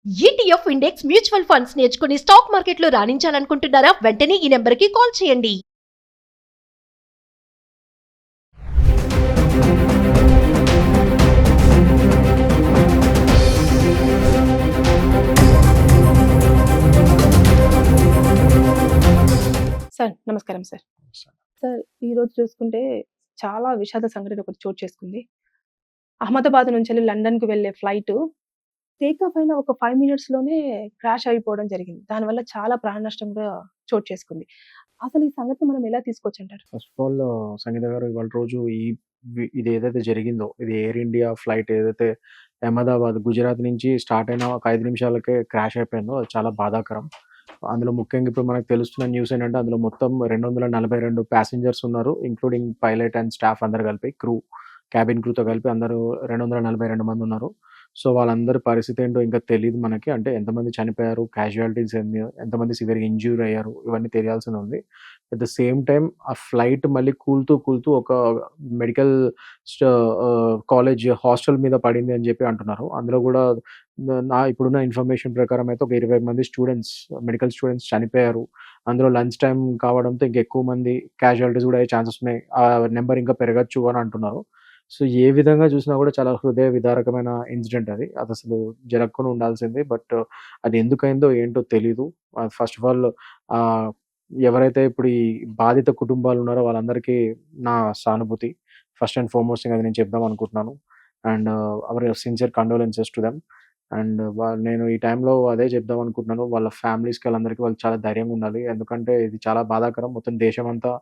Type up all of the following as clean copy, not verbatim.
ETF index mutual funds నేర్చుకుని stock మార్కెట్లో రాణించాలనుకుంటున్నారా? వెంటనే ఈ నెంబర్కి కాల్ చేయండి. సార్ నమస్కారం సార్. సార్ ఈరోజు చూసుకుంటే చాలా విషాద సంఘటన ఒకటి చోటు చేసుకుంది. అహ్మదాబాద్ నుంచెళ్ళి లండన్‌కి వెళ్ళే ఫ్లైటు టేక్ ఆఫ్ అయిన ఒక 5 మినిట్స్‌లోనే క్రాష్ అయిపోవడం జరిగింది. దానివల్ల చాలా ప్రాణ నష్టం కూడా చోటు చేసుకుంది. అసలు ఈ సంగతిని మనం ఎలా తీసుకోవచ్చంటారు? ఫస్ట్ ఆఫ్ ఆల్ సంగీత గారు ఇవాళ రోజు ఇది ఏదైతే జరిగిందో, ఇది ఎయిర్ ఇండియా ఫ్లైట్ ఏదైతే అహ్మదాబాద్, గుజరాత్ నుంచి స్టార్ట్ అయిన ఒక 5 నిమిషాలకే క్రాష్ అయిపోయిందో అది చాలా బాధాకరం. అందులో ముఖ్యంగా ఇప్పుడు మనకు తెలుస్తున్న న్యూస్ ఏంటంటే అందులో మొత్తం 242 ప్యాసింజర్స్ ఉన్నారు. ఇంక్లూడింగ్ పైలట్ అండ్ స్టాఫ్ అందరూ కలిపి క్యాబిన్ క్రూతో కలిపి అందరూ 242 మంది ఉన్నారు. సో, వాళ్ళందరి పరిస్థితి ఏంటో ఇంకా తెలీదు మనకి. అంటే ఎంతమంది చనిపోయారు, క్యాజువాలిటీస్ ఎంతమంది సివియర్‌గా ఇంజ్యూర్ అయ్యారు, ఇవన్నీ తెలియాల్సి ఉంది. అట్ ద సేమ్ టైమ్ ఆ ఫ్లైట్ మళ్ళీ కూలుతూ ఒక మెడికల్ కాలేజ్ హాస్టల్ మీద పడింది అని చెప్పి అంటున్నారు. అందులో కూడా నా ఇప్పుడున్న ఇన్ఫర్మేషన్ ప్రకారం అయితే ఒక 20 మంది మెడికల్ స్టూడెంట్స్ చనిపోయారు. అందులో లంచ్ టైమ్ కావడంతో ఇంకా ఎక్కువ మంది క్యాజువాలిటీస్ కూడా అయ్యే ఛాన్సెస్ ఉన్నాయి. ఆ నెంబర్ ఇంకా పెరగొచ్చు అని అంటున్నారు. సో, ఏ విధంగా చూసినా కూడా చాలా హృదయ విదారకమైన ఇన్సిడెంట్ అది. అదసలు జరగకుండా ఉండాల్సింది. బట్ అది ఎందుకయిందో ఏంటో తెలీదు. ఫస్ట్ ఆఫ్ ఆల్ ఆహ్, ఎవరైతే ఇప్పుడు ఈ బాధిత కుటుంబాలున్నారో వాళ్ళందరికీ నా సానుభూతి. ఫస్ట్ అండ్ ఫార్మోస్ట్ థింగ్ అది నేను చెప్దాం అనుకుంటున్నాను. And hour sincere condolences to them. And నేను ఈ టైంలో అదే చెప్దాం అనుకుంటున్నాను. వాళ్ళ ఫ్యామిలీస్‌కి వాళ్ళందరికీ వాళ్ళు చాలా ధైర్యంగా ఉండాలి. ఎందుకంటే ఇది చాలా బాధాకరం. మొత్తం దేశమంతా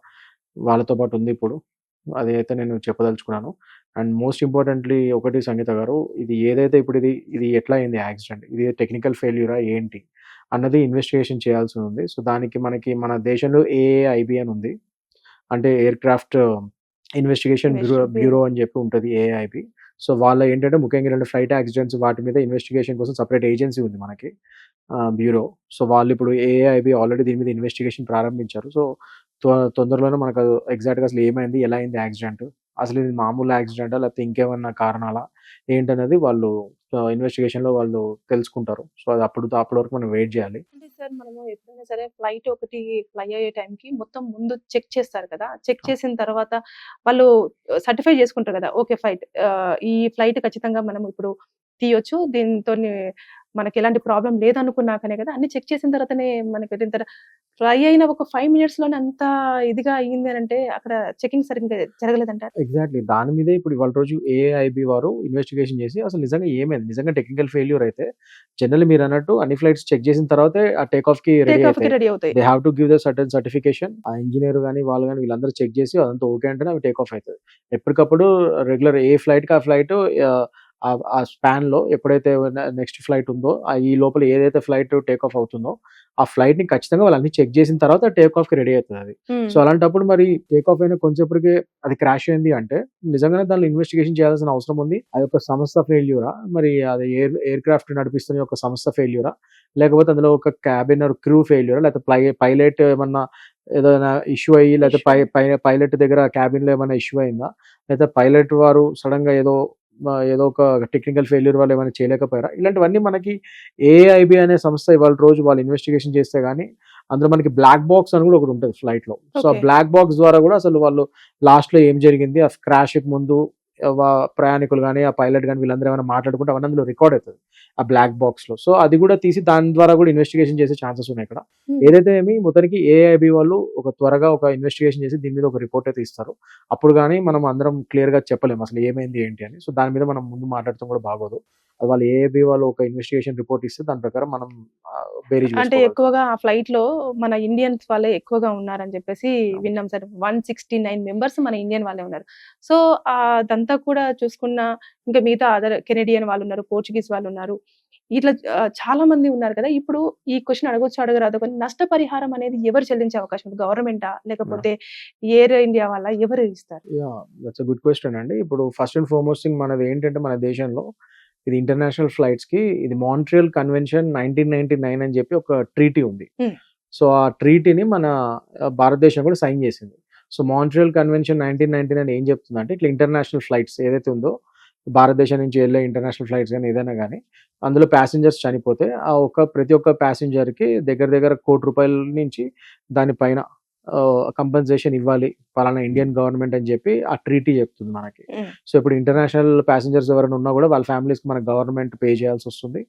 వాళ్ళతో పాటు ఉంది ఇప్పుడు. అది అయితే నేను చెప్పదలుచుకున్నాను. అండ్ మోస్ట్ ఇంపార్టెంట్‌లీ ఒకటి సంగీత గారు, ఇది ఏదైతే ఇప్పుడు ఇది ఎట్లా అయింది యాక్సిడెంట్? ఇది టెక్నికల్ ఫెయిల్యూరా ఏంటి? అన్నది ఇన్వెస్టిగేషన్ చేయాల్సి ఉంది. సో, దానికి మన దేశంలో ఏఏఐబీ అని ఉంది. అంటే ఎయిర్‌క్రాఫ్ట్ ఇన్వెస్టిగేషన్ బ్యూరో అని చెప్పి ఉంటది ఏఐబీ. సో, వాళ్ళ ఏంటంటే ముఖ్యంగా ఇలాంటి ఫ్లైట్ యాక్సిడెంట్స్ వాటి మీద ఇన్వెస్టిగేషన్ కోసం సెపరేట్ ఏజెన్సీ ఉంది మనకి బ్యూరో. సో, వాళ్ళిప్పుడు ఏఐబీ ఆల్రెడీ దీని మీద ఇన్వెస్టిగేషన్ ప్రారంభించారు. సో, తొందరలోనే మనకు ఎగ్జాక్ట్‌గా అసలు ఏమైంది? ఎలా అయింది యాక్సిడెంట్? అసలు ఇది మామూలు యాక్సిడెంటా? లేకపోతే ఇంకేమన్నా కారణాలా? ఏంటనేది వాళ్ళు ఇన్వెస్టిగేషన్‌లో వాళ్ళు తెలుసుకుంటారు. సో, అది అప్పటి వరకు మనం వెయిట్ జేయాలి. అంటే సార్ మనము ఎప్పుడైనా సరే ఫ్లైట్ ఒకటి ఫ్లై అయ్యే టైంకి మొత్తం ముందు చెక్ చేస్తారు కదా! చెక్ చేసిన తర్వాత వాళ్ళు సర్టిఫై చేసుకుంటారు కదా! ఓకే. ఈ ఫ్లైట్ ఖచ్చితంగా మనం ఇప్పుడు తీయొచ్చు. దీనితోని మనకెలాంటి ప్రాబ్లమ్ లేదనుకున్నాకనే కదా! అన్ని చెక్ చేసిన తర్వాతనే మనకి ఫ్లై అయిన ఒక 5 మినిట్స్‌లోనే అంత ఇదిగా అయింది అనంటే అక్కడ చెకింగ్ సరిగ్గా జరగలేదంటారా? ఎగ్జాక్ట్‌లీ. దాని మీదే ఇప్పుడు ఇవాళ రోజు ఏఐబీ వారు ఇన్వెస్టిగేషన్ చేసి అసలు నిజంగా ఏమైంది? నిజంగా టెక్నికల్ ఫెయిల్యూర్ అయితే జనరల్లీ మీరన్నట్టు అన్ని ఫ్లైట్స్ చెక్ చేసిన తర్వాతే ఆ టేక్ ఆఫ్‌కి రెడీ టేక్ ఆఫ్‌కి అయితాయి. రెడీ అవుతాయి. They have to give the certain certification. ఆ ఇంజినీర్ గాని, వాళ్ళు గాని వీళ్ళందరూ చెక్ చేసి అదంతా ఓకే అంటేనే అవి టేక్ ఆఫ్ అయితది. ఎప్పటికప్పుడు రెగ్యులర్ ఏ ఫ్లైట్‌కి ఆ ఫ్లైట్ ఆ స్పాన్‌లో ఎప్పుడైతే నెక్స్ట్ ఫ్లైట్ ఉందో ఈ లోపల ఏదైతే ఫ్లైట్ టేక్ ఆఫ్ అవుతుందో ఆ ఫ్లైట్‌ని ఖచ్చితంగా వాళ్ళు అన్ని చెక్ చేసిన తర్వాత టేక్ ఆఫ్‌కి రెడీ అయితదది. సో, అలాంటప్పుడు మరి టేక్ ఆఫ్ అయిన కొంచెంసేపటికే అది క్రాష్ అయింది అంటే నిజంగానే దానిలో ఇన్వెస్టిగేషన్ చేయాల్సిన అవసరం ఉంది. అదొక సంస్థ ఫెయిల్యూరా? మరి అది ఎయిర్‌క్రాఫ్ట్ నడిపిస్తున్న ఒక సంస్థ ఫెయిల్యూరా? లేకపోతే అందులో ఒక క్యాబిన్ ఆర్ క్రూ ఫెయిల్యూరా? లేకపోతే పైలట్ ఏమన్నా ఏదైనా ఇష్యూ అయ్యి లేకపోతే పైలట్ దగ్గర క్యాబిన్‌లో ఏమైనా ఇష్యూ అయిందా? లేకపోతే పైలట్ వారు సడెన్‌గా ఏదో ఒక టెక్నికల్ ఫెయిల్యూర్ వల్ల ఏమైనా చేయలేకపోయారా? ఇలాంటివన్నీ మనకి ఏఐబీ అనే సంస్థ ఇవాళ రోజు వాళ్ళు ఇన్వెస్టిగేషన్ చేస్తే గాని అందులో మనకి బ్లాక్ బాక్స్ అని కూడా ఒకటి ఉంటది ఫ్లైట్‌లో. సో, ఆ ఓకే. బ్లాక్ బాక్స్ ద్వారా కూడా అసలు వాళ్ళు లాస్ట్‌లో ఏం జరిగింది? ఆ క్రాష్‌కి ముందు ప్రయాణికులు గాని, ఆ పైలట్ గాని వీళ్ళందరూ ఏమైనా మాట్లాడుకుంటే అవన్నీ అందులో రికార్డ్ అయితది. ఆ బ్లాక్ బాక్స్‌లో. సో, అది కూడా తీసి దాని ద్వారా కూడా ఇన్వెస్టిగేషన్ చేసే ఛాన్సెస్ ఉన్నాయి ఇక్కడ. హ్మ్. ఏదైతే ఏమి మొత్తానికి ఏఐబీ వాళ్ళు త్వరగా ఒక ఇన్వెస్టిగేషన్ చేసి దీని మీద ఒక రిపోర్ట్ అయితే ఇస్తారు. అప్పుడు గాని మనం అందరం క్లియర్‌గా చెప్పలేము అసలు ఏమైంది ఏంటి అని. సో, దాని మీద మనం ముందు మాట్లాడటం కూడా బాగోదు. అది వాళ్ళు ఏఐబీ వాళ్ళు ఒక ఇన్వెస్టిగేషన్ రిపోర్ట్ ఇస్తే దాని ప్రకారం మనం బేరీజ్ అంటే వేసుకోగలుగుతాం. ఎక్కువగా ఆ ఫ్లైట్‌లో మన ఇండియన్స్ వాళ్ళే ఎక్కువగా ఉన్నారని చెప్పేసి విన్నాం సార్. 169 మెంబర్స్ మన ఇండియన్ వాళ్ళే ఉన్నారు. సో, అదంతా కూడా చూసుకున్న ఇంకా మిగతా అదర్ కెనడియన్ వాళ్ళున్నారు, పోర్చుగీస్ వాళ్ళున్నారు. ఇట్లా చాలా మంది ఉన్నారు కదా! ఇప్పుడు ఈ క్వెషన్ అడగొచ్చో అడగరాదో కానీ నష్టపరిహారం అనేది ఎవరు చెల్లించే అవకాశం ఉంది? గవర్నమెంటా? లేకపోతే ఎయిర్ ఇండియా వాళ్ళా? ఎవరు ఇస్తారు? Yeah! That's a good question అండి. ఇప్పుడు ఫస్ట్ అండ్ ఫార్మోస్ట్ థింగ్ మనదేంటంటే మన దేశంలో ఇది ఇంటర్నేషనల్ ఫ్లైట్స్‌కి ఇది మాంట్రియల్ కన్వెన్షన్ 1999 అని చెప్పి ఒక ట్రీటీ ఉంది. హ్మ్. సో, ఆ ట్రీటీని మన భారతదేశం కూడా సైన్ చేసింది. సో, మాంట్రియల్ కన్వెన్షన్ 1999 ఏం చెప్తుందంటే ఇట్లా ఇంటర్నేషనల్ ఫ్లైట్స్ ఏదైతే ఉందో భారతదేశం నుంచి వెళ్ళే ఇంటర్నేషనల్ ఫ్లైట్స్ కానీ ఏదైనా కానీ అందులో ప్యాసింజర్స్ చనిపోతే ప్రతి ఒక్క ప్యాసింజర్కి దగ్గర దగ్గర ₹1,00,00,000 నుంచి దానిపైన కంపెన్సేషన్ ఇవ్వాలి పలానా ఇండియన్ గవర్నమెంట్ అని చెప్పి ఆ ట్రీటీ చెప్తుంది మనకి. సో ఇప్పుడు ఇంటర్నేషనల్ ప్యాసింజర్స్ ఎవరైనా ఉన్నా కూడా వాళ్ళ ఫ్యామిలీస్కి మన గవర్నమెంట్ పే చేయాల్సి వస్తుంది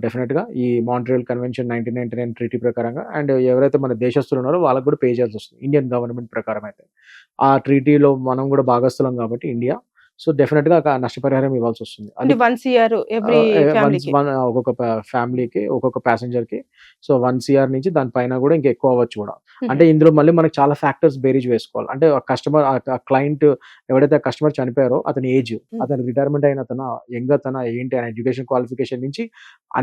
డెఫినెట్గా ఈ మాంట్రియల్ కన్వెన్షన్ 1999 ట్రీటీ ప్రకారంగా. అండ్ ఎవరైతే మన దేశస్తులు ఉన్నారో వాళ్ళకి కూడా పే చేయాల్సి వస్తుంది ఇండియన్ గవర్నమెంట్ ప్రకారం అయితే. ఆ ట్రీటీలో మనం కూడా భాగస్థులం కాబట్టి ఇండియా, సో డెఫినెట్గా నష్టపరిహారం ఇవ్వాల్సి వస్తుంది. అంటే వన్స్ ఇయర్ ఎవ్రీ ఫ్యామిలీకి ఒక్కొక్క ఫ్యామిలీకి ఒక్కొక్క ప్యాసింజర్కి సో 1 CR నుంచి దానిపైన కూడా ఇంకా ఎక్కువ అవ్వచ్చు కూడా. అంటే ఇందులో మళ్ళీ మనకి చాలా ఫ్యాక్టర్స్ బేరీజ్ వేసుకోవాలి. అంటే కస్టమర్ క్లయింట్ ఎవరైతే కస్టమర్ చనిపోయారో అతని ఏజ్, అతని రిటైర్మెంట్ అయిన యంగ్ అతను ఏంటి, ఆయన ఎడ్యుకేషన్ క్వాలిఫికేషన్ నుంచి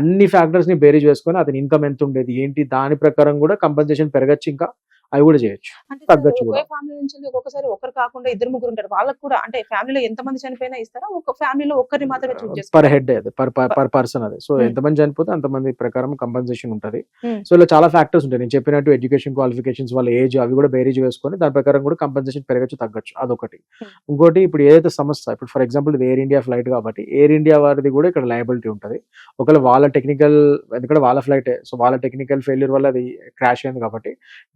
అన్ని ఫ్యాక్టర్స్ ని బేరీజ్ వేసుకొని అతని ఇన్కమ్ ఎంత ఉండేది ఏంటి దాని ప్రకారం కూడా కంపెన్సేషన్ పెరగచ్చు, ఇంకా అవి కూడా చేయొచ్చు, అంటే తగ్గచ్చు కూడా. ఒకే ఫ్యామిలీ నుంచి ఒక్కొక్కసారి ఒకరు కాకుండా 2-3 ఉంటారు, వాళ్ళకి కూడా అంటే ఫ్యామిలీలో ఎంత మంది చనిపోయినా ఇస్తారా, ఒక ఫ్యామిలీలో ఒక్కరిని మాత్రమే చూస్ పర్ చేస్తారు? హెడ్ అది పర్ పర్సన్ అది. So Hmm. ఎంతమంది చనిపోతే అంతమంది ప్రకారం కంపెన్సేషన్ ఉంటుంది. Hmm. సో ఇలా చాలా ఫ్యాక్టర్స్ ఉంటాయి. నేను చెప్పినట్టు ఎడ్యుకేషన్ క్వాలిఫికేషన్స్, వాళ్ళ ఏజ్, అవి కూడా బేరీజ్ వేసుకొని దాని ప్రకారం కూడా కంపెన్సేషన్ పెరగచ్చు, తగ్గచ్చు, అదొకటి. Hmm. ఇంకోటి ఇప్పుడు ఏదైతే సంస్థ, ఇప్పుడు ఫర్ ఎగ్జాంపుల్ ఇది ఎయిర్ ఇండియా ఫ్లైట్ కాబట్టి ఎయిర్ ఇండియా వారిది కూడా ఇక్కడ లయబిలిటీ ఉంటుంది. ఒకవేళ వాళ్ళ టెక్నికల్, ఎందుకంటే వాళ్ళ ఫ్లైట్, సో వాళ్ళ టెక్నికల్ ఫెయిల్యూర్ వల్ల అది క్రాష్ అయింది కాబట్టి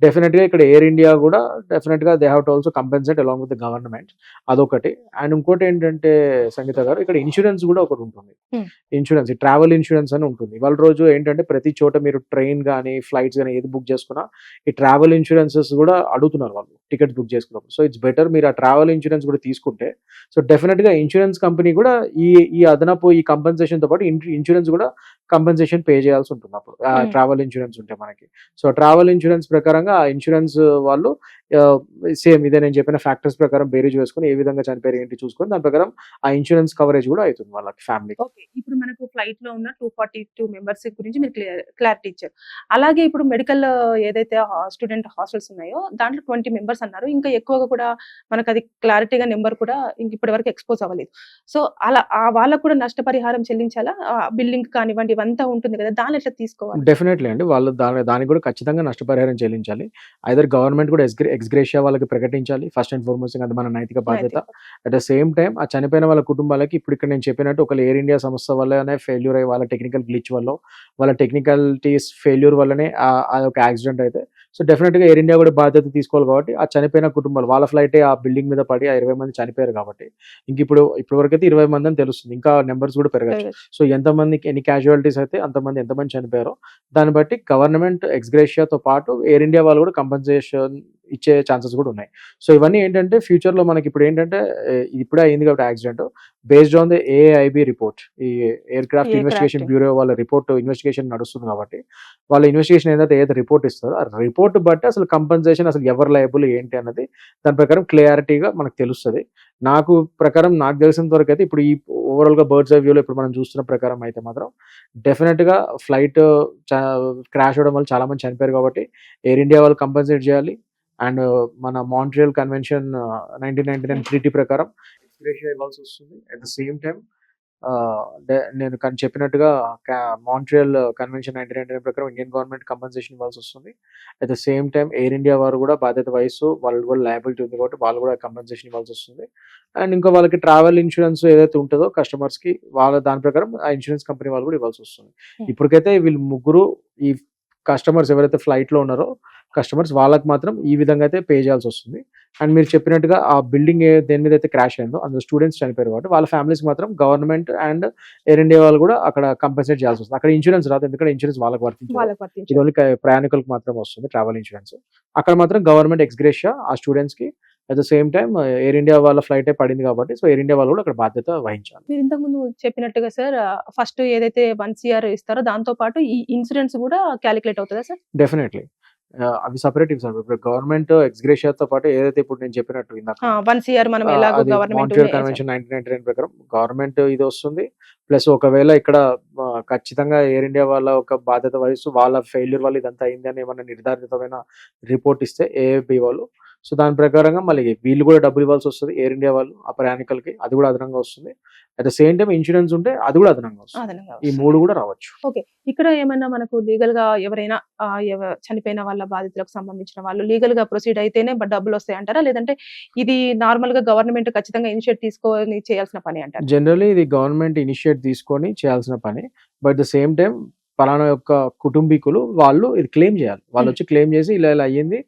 డెఫినెట్ గా ఇక్కడ ఎయిర్ ఇండియా కూడా డెఫినెట్ గా they have to also compensate along with the government, అదొకటి. అండ్ ఇంకోటి ఏంటంటే సంగీత గారు, ఇక్కడ ఇన్సూరెన్స్ కూడా ఒకటి ఉంటుంది. Hmm. ఇన్సూరెన్స్, ట్రావెల్ ఇన్సూరెన్స్ అని ఉంటుంది. వాళ్ళ రోజు ఏంటంటే ప్రతి చోట మీరు ట్రైన్ కానీ ఫ్లైట్స్ కానీ ఏది బుక్ చేసుకున్నా ఈ ట్రావెల్ ఇన్సూరెన్సెస్ కూడా అడుగుతున్నారు వాళ్ళు టికెట్ బుక్ చేసుకున్నప్పుడు. సో ఇట్స్ బెటర్ మీరు ఆ ట్రావెల్ ఇన్సూరెన్స్ కూడా తీసుకుంటే, సో డెఫినెట్ గా ఇన్సూరెన్స్ కంపెనీ కూడా ఈ అదనపు ఈ కంపెన్సేషన్ తో పాటు ఇన్సూరెన్స్ కూడా కంపెన్సేషన్ పే చేయాల్సి ఉంటుంది అప్పుడు ట్రావెల్ ఇన్సూరెన్స్ ఉంటే మనకి. సో ట్రావెల్ ఇన్సూరెన్స్ ప్రకారంగా ఆ ఇన్సూరెన్స్ వాళ్ళు సేమ్ ఇదే నేను చెప్పిన ఫ్యాక్టర్స్ ప్రకారం బేరీజ్ వేసుకొని ఏ విధంగా చనిపోయారు ఏంటి చూసుకొని దాని ప్రకారం ఆ ఇన్సూరెన్స్ కవరేజ్ కూడా అవుతుంది వాళ్ళకి ఫ్యామిలీ. ఓకే, ఇప్పుడు మనకు ఫ్లైట్ లో ఉన్న 242 మెంబర్స్ గురించి మీరు క్లారిటీ ఇచ్చారు. అలాగే ఇప్పుడు మెడికల్ ఏదైతే స్టూడెంట్ హాస్టల్స్ ఉన్నాయో దాంట్లో 20 మెంబర్స్ అన్నారు, ఇంకా ఎక్కువగా కూడా మనకు అది క్లారిటీగా నెంబర్ కూడా ఇప్పటి వరకు ఎక్స్పోజ్ అవ్వలేదు. సో అలా వాళ్ళకు కూడా నష్టపరిహారం చెల్లించాలా, బిల్డింగ్ కానివ్వండి ఇవంతా ఉంటుంది కదా, దాన్ని ఎట్లా తీసుకోవాలి? డెఫినెట్లీ అండి, వాళ్ళు దానికి కూడా ఖచ్చితంగా నష్టపరిహారం చెల్లించాలి. ఐదర్ గవర్నమెంట్ కూడా ఎక్స్గ్రేషియా వాళ్ళకి ప్రకటించాలి ఫస్ట్ అండ్ ఫార్మోస్ట్, అది మన నైతిక బాధ్యత. అట్ ద సేమ్ టైం ఆ చనిపోయిన వాళ్ళ కుటుంబాలకి ఇప్పుడు ఇక్కడ నేను చెప్పినట్టు ఒక ఎయిర్ ఇండియా సంస్థ వల్లనే ఫెయిల్యూర్ అయ్యి వాళ్ళ టెక్నికల్ గ్లిచ్ వల్ల, వాళ్ళ టెక్నికలిటీస్ ఫెయిల్యూర్ వల్లనే ఒక యాక్సిడెంట్ అయితే, సో డెఫినెట్ గా ఎయిర్ ఇండియా కూడా బాధ్యత తీసుకోవాలి. కాబట్టి ఆ చనిపోయిన కుటుంబాలు వాళ్ళ ఫ్లైటే ఆ బిల్డింగ్ మీద పడి ఆ 20 మంది చనిపోయారు కాబట్టి ఇంక ఇప్పుడు వరకు అయితే 20 మంది అని తెలుస్తుంది, ఇంకా నెంబర్స్ కూడా పెరగచ్చు. సో ఎంతమందికి ఎన్ని క్యాజువాలిటీస్ అయితే ఎంతమంది చనిపోయారో దాన్ని బట్టి గవర్నమెంట్ ఎక్స్గ్రేషియాతో పాటు ఎయిర్ ఇండియా వాళ్ళు కూడా కంపెన్సేషన్ ఇచ్చే ఛాన్సెస్ కూడా ఉన్నాయి. సో ఇవన్నీ ఏంటంటే ఫ్యూచర్ లో మనకి ఇప్పుడు ఏంటంటే ఇప్పుడే అయింది కాబట్టి accident, based on the AIB report, ఈ ఎయిర్ క్రాఫ్ట్ ఇన్వెస్టిగేషన్ బ్యూరో వాళ్ళ రిపోర్ట్ ఇన్వెస్టిగేషన్ నడుస్తుంది కాబట్టి వాళ్ళ ఇన్వెస్టిగేషన్ ఏదైతే రిపోర్ట్ ఇస్తారో ఆ రిపోర్ట్ బట్టి అసలు కంపెన్సేషన్ అసలు ఎవరు లయబుల్ ఏంటి అన్నది దాని ప్రకారం క్లియారిటీగా మనకు తెలుస్తుంది. నాకు తెలిసినంత వరకు అయితే ఇప్పుడు ఈ ఓవరాల్ గా బర్డ్స్ ఐ వ్యూలో ఇప్పుడు మనం చూస్తున్న ప్రకారం అయితే మాత్రం డెఫినెట్ గా ఫ్లైట్ క్రాష్ అవడం వల్ల చాలా మంది చనిపోయారు కాబట్టి ఎయిర్ ఇండియా వాళ్ళు కంపెన్సేట్ చేయాలి. అండ్ మన మాంట్రియల్ కన్వెన్షన్ 1999 ట్రీటీ ప్రకారం ఎక్స్గ్రేషియా ఇవ్వాల్సి వస్తుంది. అట్ ద సేమ్ టైం నేను చెప్పినట్టుగా మాంట్రియల్ కన్వెన్షన్ 1999 ప్రకారం ఇండియన్ గవర్నమెంట్ కంపెన్సేషన్ ఇవ్వాల్సి వస్తుంది. At the same time air India వారు కూడా బాధ్యత వహిస్తూ వాళ్ళు కూడా లయబిలిటీ ఉంది కాబట్టి వాళ్ళు కూడా కంపెన్సేషన్ ఇవ్వాల్సి వస్తుంది. అండ్ ఇంకా వాళ్ళకి ట్రావెల్ ఇన్సూరెన్స్ ఏదైతే ఉంటుందో కస్టమర్స్ కి వాళ్ళ దాని ప్రకారం ఆ ఇన్సూరెన్స్ కంపెనీ వాళ్ళు కూడా ఇవ్వాల్సి వస్తుంది. ఇప్పటికైతే వీళ్ళు ముగ్గురు ఈ కస్టమర్స్ ఎవరైతే ఫ్లైట్ లో ఉన్నారో కస్టమర్స్ వాళ్ళకి మాత్రం ఈ విధంగా అయితే పే చేయాల్సి వస్తుంది. అండ్ మీరు చెప్పినట్టుగా ఆ బిల్డింగ్ దేని మీద అయితే క్రాష్ అయిందో అందులో స్టూడెంట్స్ చనిపోయారు కాబట్టి వాళ్ళ ఫ్యామిలీస్ మాత్రం గవర్నమెంట్ అండ్ ఎయిర్ ఇండియా వాళ్ళు కూడా అక్కడ కంపెన్సేట్ చేయాల్సి వస్తుంది. అక్కడ ఇన్సూరెన్స్ రాదు, ఎందుకంటే ఇన్సూరెన్స్ వాళ్ళకి వర్తించదు, ఇది ఓన్లీ ప్రయాణికులకు మాత్రం వస్తుంది ట్రావెల్ ఇన్సూరెన్స్. అక్కడ మాత్రం గవర్నమెంట్ ఎక్స్గ్రేషియా ఆ స్టూడెంట్స్ కి, at the same time air India వాళ్ళ ఫ్లైట్ పడింది కాబట్టి సో ఎయిర్ ఇండియా వాళ్ళు కూడా అక్కడ బాధ్యత వహించాలి. మీరు ఇంతకు ముందు చెప్పినట్టుగా సార్ ఫస్ట్ ఏదైతే 1 CR ఇస్తారో దాంతో పాటు ఈ ఇన్సూరెన్స్ కూడా క్యాలిక్యులేట్ అవుతుందా సార్? డెఫినెట్లీ అవి సపరేట్ సార్. ఇప్పుడు గవర్నమెంట్ ఎక్స్గ్రేషియాతో పాటు ఏదైతే ఇప్పుడు నేను చెప్పినట్టు ఇందాక 1 CR మనం ఎలాగో గవర్నమెంట్ మాంట్రియల్ కన్వెన్షన్ 1999 ప్రకారం గవర్నమెంట్ ఇది వస్తుంది. ప్లస్ ఒకవేళ ఇక్కడ ఖచ్చితంగా ఎయిర్ ఇండియా వాళ్ళ ఒక బాధ్యత వహిస్తూ వాళ్ళ ఫెయిల్యూర్ వల్ల ఇదంతా అయింది అని ఏమన్నా నిర్ధారితమైన రిపోర్ట్ ఇస్తే AIB వాళ్ళు సో దాని ప్రకారంగా మళ్ళీ వీళ్ళు కూడా డబ్బులు ఇవ్వాల్సి వస్తుంది, ఎయిర్ ఇండియా వాళ్ళు ఆ ప్రయాణికులకి, అది కూడా అదనంగా వస్తుంది. At the same time insurance ఉంటే అది కూడా అదనంగా వస్తుంది. అదనంగా ఈ వస్తుంది. 3 కూడా రావచ్చు. ఇక్కడ ఏమైనా మనకు లీగల్ గా ఎవరైనా చనిపోయిన వాళ్ళ బాధితులకు సంబంధించిన వాళ్ళు లీగల్ గా ప్రొసీడ్ అయితేనే డబ్బులు వస్తాయి అంటారా, లేదంటే ఇది నార్మల్ గా గవర్నమెంట్ ఖచ్చితంగా ఇనిషియేట్ తీసుకొని చేయాల్సిన పని అంటారా? జనరల్లీ ఇది గవర్నమెంట్ ఇనిషియేట్ తీసుకొని చేయాల్సిన పని. బట్ ద సేమ్ టైం పలానా యొక్క కుటుంబీకులు వాళ్ళు ఇది క్లెయిమ్ చేయాలి. వాళ్ళు వచ్చి క్లెయిమ్ చేసి ఇలా ఇలా అయ్యింది,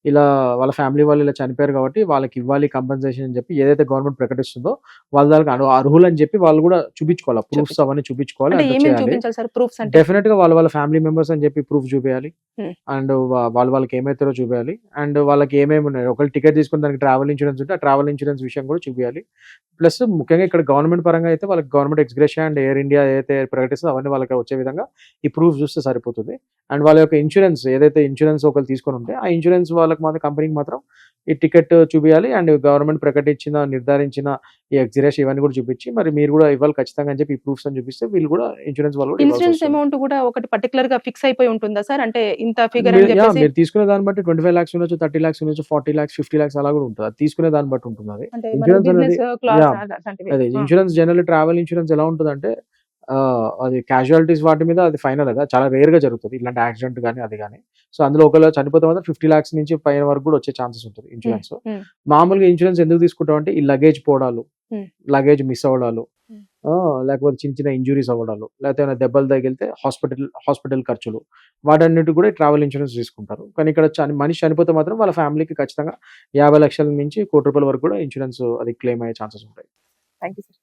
ఇలా వాళ్ళ ఫ్యామిలీ వాళ్ళు ఇలా చనిపోయారు కాబట్టి వాళ్ళకి ఇవ్వాలి కంపెన్సేషన్ అని చెప్పి ఏదైతే గవర్నమెంట్ ప్రకటిస్తుందో వాళ్ళ దానికి అర్హులు అని చెప్పి వాళ్ళు కూడా చూపించుకోవాలి, ప్రూఫ్స్ అవన్నీ చూపించుకోవాలి. అంటే అంతా ఏమేమి చేయాలి. చూపించాలి సార్ ప్రూఫ్స్ అంటే? డెఫినెట్ గా వాళ్ళ ఫ్యామిలీ మెంబర్స్ అని చెప్పి ప్రూఫ్ చూపించాలి. Hmm. అండ్ వాళ్ళకి ఏమైతారో చూపించాలి. అండ్ వాళ్ళకి ఏమేమి ఉన్నాయి, ఒకవేళ టికెట్ తీసుకుని దానికి ట్రావెల్ ఇన్సూరెన్స్ ఉంటే ఆ ట్రావెల్ ఇన్సూరెన్స్ విషయం కూడా చూపించాలి. ప్లస్ ముఖ్యంగా ఇక్కడ గవర్నమెంట్ పరంగా అయితే వాళ్ళకి government ex gratia and air India ఏదైతే ప్రకటిస్తుందో అవన్నీ వాళ్ళకి వచ్చే విధంగా ఈ ప్రూఫ్ చూస్తే సరిపోతుంది. అండ్ వాళ్ళ యొక్క ఇన్సూరెన్స్ ఏదైతే ఇన్సూరెన్స్ ఒకరు తీసుకొని ఉంటే ఆ ఇన్సూరెన్స్ వాళ్ళకి మాత్రం కంపెనీకి మాత్రం ఈ టికెట్ చూపించాలి. అండ్ గవర్నమెంట్ ప్రకటించిన నిర్ధారించిన ఈ ఎక్స్గ్రేషియా ఇవన్నీ కూడా చూపించి మరి మీరు కూడా ఇవ్వాలి ఖచ్చితంగా అని చెప్పి ఈ ప్రూఫ్స్ అని చూపిస్తే వీళ్ళు కూడా ఇన్సూరెన్స్ వాళ్ళు కూడా ఇవ్వాల్సి ఇన్సూరెన్స్ వస్తుంది. అమౌంట్ కూడా ఒకటి పర్టికులర్ గా ఫిక్స్ అయిపోయి ఉంటుందా సార్? అంటే ఇంత ఫిగర్ అని చెప్పేసి మీరు తీసుకునే దాన్ని బట్టి 25 lakhs ఉండొచ్చు, 30 lakhs ఉండొచ్చు, 40 lakhs, 50 lakhs అలా కూడా ఉంటుంది. అది తీసుకునే దాన్ని బట్టి ఉంటుంది. అది అంటే ఇన్సూరెన్స్ అనేది బిజినెస్ క్లాస్ yeah, అలాంటివి. అదే ఇన్సూరెన్స్ జనరల్ ట్రావెల్ ఇన్సూరెన్స్ ఎలా ఉంటుందంటే అది క్యాజువాలిటీస్ వాటి మీద అది ఫైనల్ కదా, చాలా రేర్ గా జరుగుతుంది ఇలాంటి యాక్సిడెంట్ కానీ అది కానీ. సో అందులో ఒకవేళ చనిపోతే మాత్రం 50 lakhs నుంచి పైన వరకు కూడా వచ్చే ఛాన్సెస్ ఉంటుంది ఇన్సూరెన్స్. Hmm. మామూలుగా ఇన్సూరెన్స్ ఎందుకు తీసుకుంటాం అంటే ఈ లగేజ్ పోవడాలు, Hmm. లగేజ్ మిస్ అవ్వడాలు, Hmm. లేకపోతే చిన్న చిన్న ఇంజురీస్ అవ్వడాలు, లేకపోతే ఏమైనా దెబ్బలు తగిలితే హాస్పిటల్ ఖర్చులు, వాటన్నిటి కూడా ట్రావెల్ ఇన్సూరెన్స్ తీసుకుంటారు. కానీ ఇక్కడ మనిషి చనిపోతే మాత్రం వాళ్ళ ఫ్యామిలీకి ఖచ్చితంగా 50 లక్షల నుంచి ₹1 కోటి వరకు కూడా ఇన్సూరెన్స్ అది క్లెయిమ్ అయ్యే ఛాన్సెస్ ఉంటాయి. Thank you sir.